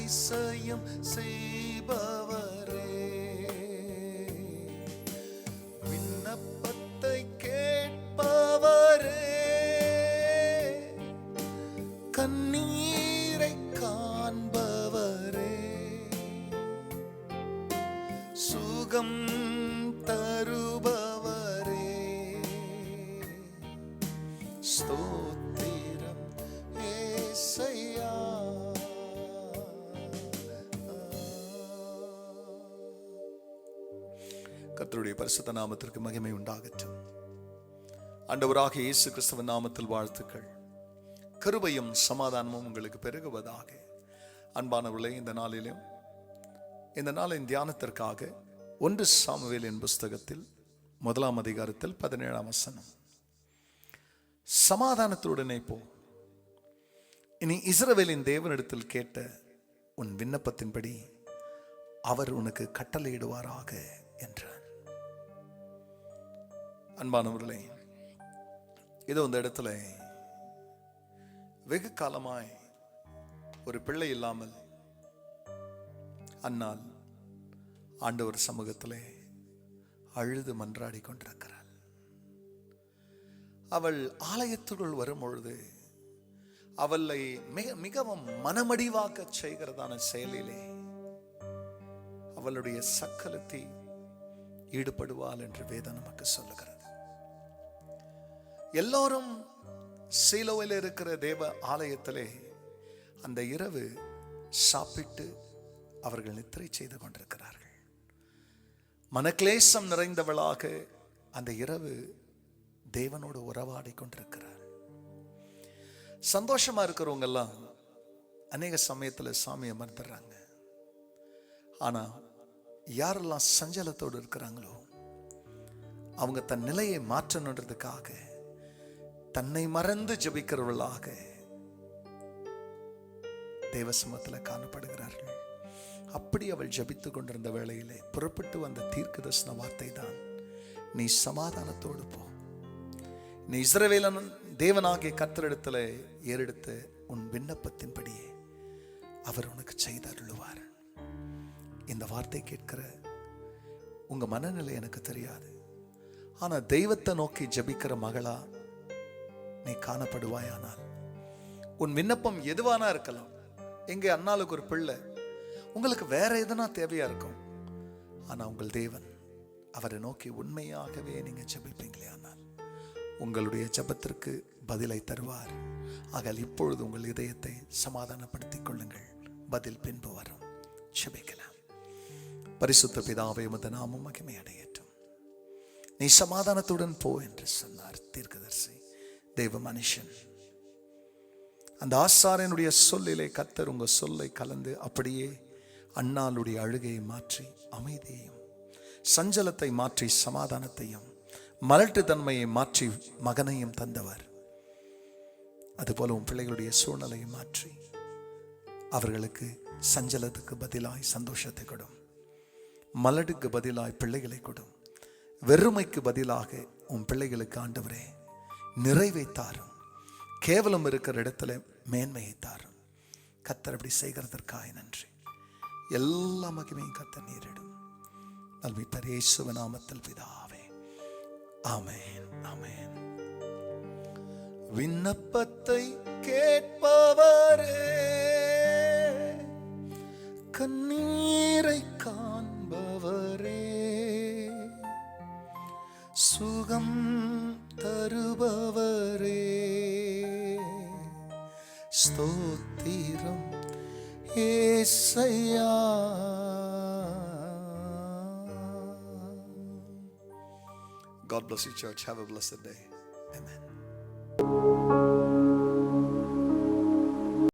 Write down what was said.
அதிசயம் செய்பவரே, விண்ணப்பத்தை கேட்பவரே, கண்ணீரை காண்பவரே, சுகம் தருபவரே, ஸ்தோத்திரம் ஏசையா. கர்த்தருடைய பரிசுத்த நாமத்திற்கு மகிமை உண்டாகட்டும். ஆண்டவராகிய இயேசு கிறிஸ்துவின் நாமத்தில் வாழ்த்துக்கள். கிருபையும் சமாதானமும் உங்களுக்கு பெருகுவதாக. அன்பானவர்களே, இந்த நாளின் தியானத்திற்காக 1 சாமுவேலின் புஸ்தகத்தில் 1 அதிகாரத்தில் 17 வசனம். சமாதானத்துடனே போ, இனி இஸ்ரவேலின் தேவனிடத்தில் கேட்ட உன் விண்ணப்பத்தின்படி அவர் உனக்கு கட்டளையிடுவாராக என்றார். அன்பானவர்களே, இதோ இந்த இடத்துல வெகு காலமாய் ஒரு பிள்ளை இல்லாமல் அன்னாள் ஆண்டவர் சமூகத்திலே அழுது மன்றாடி கொண்டிருக்கிறாள். அவள் ஆலயத்துக்குள் வரும் பொழுது அவளை மிகவும் மனமடிவாக்க செய்கிறதான செயலிலே அவளுடைய சக்கலத்தை ஈடுபடுவாள் என்று வேதம் நமக்கு சொல்லுகிறது. எல்லோரும் சீலோவில் இருக்கிற தேவ ஆலயத்திலே அந்த இரவு சாப்பிட்டு அவர்கள் நித்திரை செய்து கொண்டிருக்கிறார்கள். மனக்லேசம் நிறைந்தவளாக அந்த இரவு தேவனோடு உறவாடி கொண்டிருக்கிறார். சந்தோஷமா இருக்கிறவங்க எல்லாம் அநேக சமயத்தில் சாமியை மறந்துடுறாங்க. ஆனா யாரெல்லாம் சஞ்சலத்தோடு இருக்கிறாங்களோ அவங்க தன் நிலையை மாற்றணுன்றதுக்காக தன்னை மறந்து ஜெபிக்கிறவர்களாக தேவசமத்தில் காணப்படுகிறார்கள். அப்படி அவள் ஜெபித்து கொண்டிருந்த வேளையிலே புறப்பட்டு வந்த தீர்க்கதரிசன வார்த்தை தான், நீ சமாதானத்தோடு போ, நீ இஸ்ரவேலன் தேவனாகிய கர்த்தரிடத்தில் ஏறெடுத்த உன் விண்ணப்பத்தின்படியே அவர் உனக்கு செய்து அருளுவார். இந்த வார்த்தை கேட்கிற உங்க மனநிலை எனக்கு தெரியாது. ஆனா தெய்வத்தை நோக்கி ஜெபிக்கிற மகளா நீ காணப்படுவாயானால் உன் விண்ணப்பம் எதுவானா இருக்கலாம். எங்க அண்ணாளுக்கு ஒரு பிள்ளை, உங்களுக்கு வேற எதனா தேவையா இருக்கும். ஆனா உங்கள் தேவன் அவரை நோக்கி உண்மையாகவே நீங்க ஜெபிப்பீங்களே ஆனால் உங்களுடைய ஜெபத்திற்கு பதிலை தருவார். ஆக இப்பொழுது உங்கள் இதயத்தை சமாதானப்படுத்திக் கொள்ளுங்கள், பதில் பின்பு வரும். ஜெபிக்கலாம். பரிசுத்த பிதாவே, உமது நாமம் மகிமை அடையட்டும். நீ சமாதானத்துடன் போ என்று சொன்னார் தீர்க்கதரிசி தேவ மனுஷன். அந்த ஆசாரியனுடைய சொல்லிலே கர்த்தர் உங்க சொல்லை கலந்து அப்படியே அன்னாளுடைய அழுகையை மாற்றி அமைதியையும், சஞ்சலத்தை மாற்றி சமாதானத்தையும், மலட்டு தன்மையை மாற்றி மகனையும் தந்தவர். அதுபோல உன் பிள்ளைகளுடைய சூழ்நிலையை மாற்றி அவர்களுக்கு சஞ்சலத்துக்கு பதிலாய் சந்தோஷத்தை கொடும், மலடுக்கு பதிலாய் பிள்ளைகளை கொடும், வெறுமைக்கு பதிலாக உன் பிள்ளைகளுக்கு ஆண்டவரே நிறைவை தாரும், கேவலம் இருக்கிற இடத்துல மேன்மையை தாரும். கர்த்தர் அப்படி செய்கிறதற்காக நன்றி. எல்லா மகிமையும் கர்த்தர் நீரிடும். நல்மீட்பர் இயேசுவின் நாமத்தில் பிதாவே, ஆமென், ஆமென். விண்ணப்பத்தை கேட்பவரே, கண்ணீரை காண்பவரே, சுகம் தருபவரே, ஸ்தோத்திரம் ஏசையா. God bless you, church. Have a blessed day. Amen.